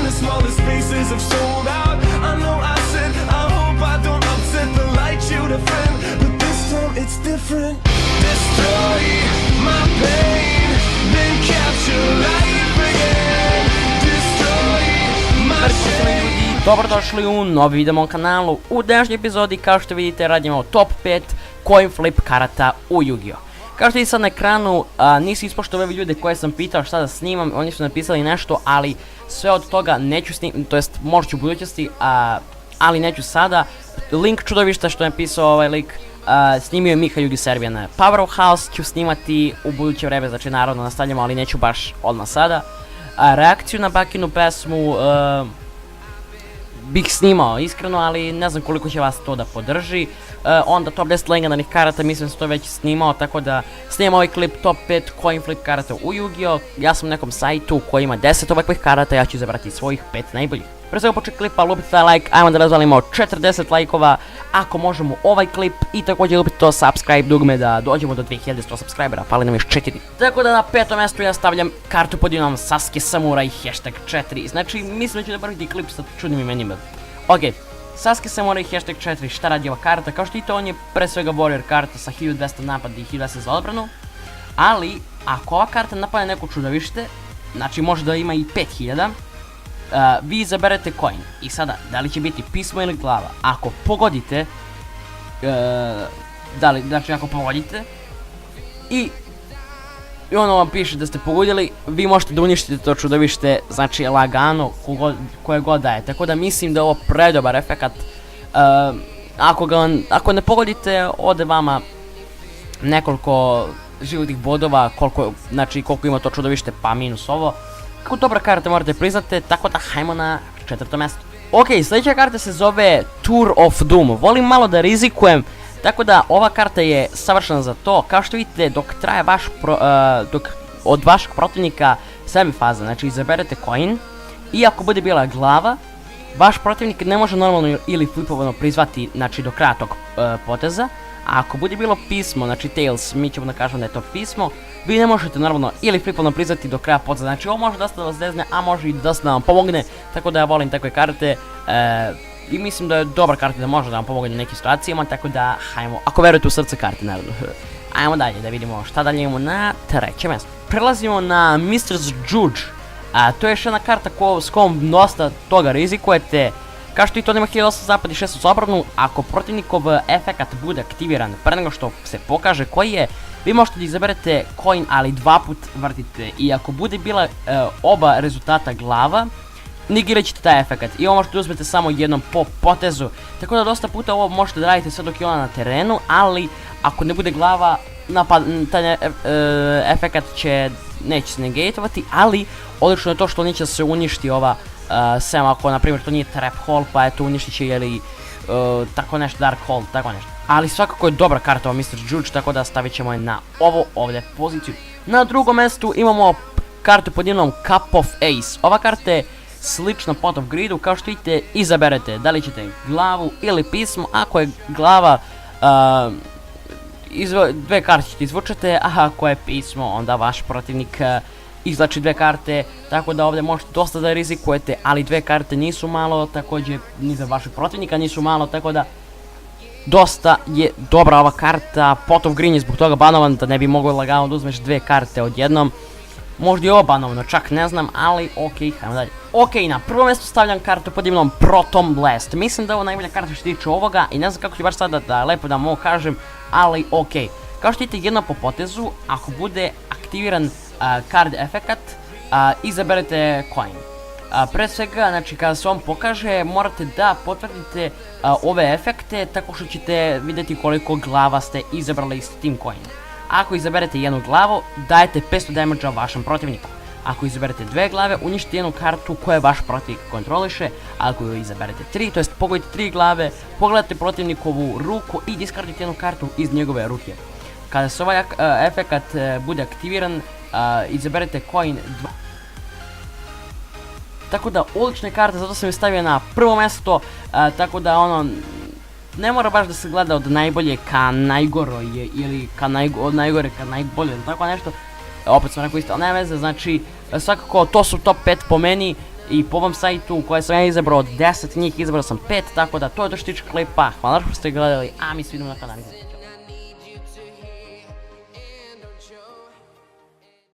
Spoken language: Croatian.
the smallest spaces have sold out. I know I said I hope I don't upset the light you defend, but this time it's different. Destroy my pain, then capture life again. Destroy my shame. Dobrodošli u novi video mom kanalu. U današnjoj epizodi, kao što vidite, radimo top 5 coin flip karata u Yu-Gi-Oh! Kao što vidite sad na ekranu, nisu ispoštovali ljude koje sam pitao šta da snimam, oni su napisali nešto, ali sve od toga neću snimati, to jest možda ću u budućnosti, ali neću sada. Link čudovišta što je napisao ovaj lik, snimio je Miha Yugi Servijan. Powerhouse ću snimati u buduće vreme, znači naravno nastavljamo, ali neću baš odmah sada. Reakciju na Bakinu pesmu bih snimao iskreno, ali ne znam koliko će vas to da podrži. Onda top 10 legendarnih karata, mislim da sam to već snimao, tako da snimam ovaj klip top 5 coin flip karata u Yu-Gi-Oh! Ja sam na nekom sajtu koji ima 10 ovakvih karata, ja ću izabrati svojih 5 najboljih. Pre svega počet klipa, lupite taj like, ajmo da razvalimo 40 lajkova, ako možemo ovaj klip, i također lupite to subscribe dugme da dođemo do 2100 subscribera, fali nam još 4. Tako da na 5. mjestu ja stavljam kartu pod imenom Sasuke Samurai #4, znači mislim da ću da barviti klip sa čudnim imenima. Ok, Sasuke Samurai #4, šta radi ova karta? Kao što vidite, on je pre svega warrior karta sa 1200 napad i 1200 za odbranu, ali ako ova karta napadne neko čudovište, znači može da ima i 5000, vi izaberete coin. I sada, da li će biti pismo ili glava? Ako pogodite, znači ako pogodite i ono vam piše da ste pogodili, vi možete da uništite to čudovište, znači lagano, koje god daje. Tako da mislim da je ovo predobar efekat. Ako ne pogodite, ode vama nekoliko životnih bodova, znači koliko ima to čudovište, pa minus ovo. Kako dobra karta morate priznati, tako da hajmo na 4. mjesto. Ok, sljedeća karta se zove Tour of Doom. Volim malo da rizikujem, tako da ova karta je savršena za to. Kao što vidite, dok traje dok od vašeg protivnika semi faza, znači izaberete coin, i ako bude bila glava, vaš protivnik ne može normalno ili flipovano prizvati, znači do kraja tog poteza. A ako bude bilo pismo, znači tails, mi ćemo da kažemo da je to pismo, vi ne možete normalno ili flipovano prizvati do kraja poteza. Znači ovo može dosta da vas dezne, a može i dosta da vam pomogne, tako da ja volim takve karte. I mislim da je dobra karta da može da vam pomogne u nekim situacijama, tako da hajmo, ako verujete u srce karte naravno. Ajmo dalje da vidimo šta dalje imamo na 3. mjestu. Prelazimo na Mr. Judge. To je još jedna karta s kojom dosta toga rizikujete. Kao što i to nema 1008 zapad i 600 za obranu, ako protivnikov efekat bude aktiviran pre nego što se pokaže koji je, vi možete da izaberete coin, ali 2 put vrtite, i ako bude bila oba rezultata glava, negirat ćete taj efekat i ovo možete da uzmete samo jednom po potezu. Tako da dosta puta ovo možete da radite sve dok je ona na terenu, ali ako ne bude glava, taj efekat neće se negatovati, ali odlično je to što neće se uništi ova sem ako na primjer to nije trap hole, pa eto uništit će ili tako nešto dark hole, tako nešto. Ali svakako je dobra karta ova Mr. Judge, tako da stavit ćemo je na ovo ovdje poziciju. Na 2. mjestu imamo kartu pod imenom Cup of Ace. Ova karta je slična Pot of Greedu, kao što vidite izaberete da li ćete glavu ili pismo. Ako je glava, dve karte ćete izvučete, a ako je pismo, onda vaš protivnik izvlači 2 karte, tako da ovdje možete dosta da rizikujete, ali 2 karte nisu malo, također ni za vašeg protivnika nisu malo, tako da dosta je dobra ova karta. Pot of Green je zbog toga banovan, da ne bi mogao lagano da uzmeš 2 karte odjednom. Možda je ovo banovano, čak ne znam, ali okej, hajmo dalje. Okej, na 1. mjestu stavljam kartu pod imenom Proton Blast. Mislim da je ovo najbolja karta što se tiče ovoga i ne znam kako ću baš sada da lepo da vam ovo kažem, ali okej. Kao što vidite, jedno po potezu, ako bude aktiviran card efekat, izaberete coin. Pre svega, znači kada se on pokaže, morate da potvrdite ove efekte tako što ćete vidjeti koliko glava ste izabrali s tim coinom. Ako izaberete jednu glavu, dajete 500 damage vašem protivniku. Ako izaberete 2 glave, uništite jednu kartu koju vaš protivnik kontroliše. Ako izaberete 3, to jest pogodite 3 glave, pogledate protivnikovu ruku i diskardite jednu kartu iz njegove ruke. Kada se ovaj efekat bude aktiviran, izaberete coin 2. Tako da odlične karte, zato sam je stavio na 1. mjesto, tako da ono, ne mora baš da se gleda od najbolje ka najgoroj ili od najgore ka najbolje ili tako nešto. Opet sam rekao isto, ali nema veze, znači svakako to su top 5 po meni. I po ovom sajtu koje sam ja izabrao od 10 njih, izabrao sam 5, tako da to je to što se tiče klipa. Hvala što ste gledali, a mi se vidimo na kanalizu.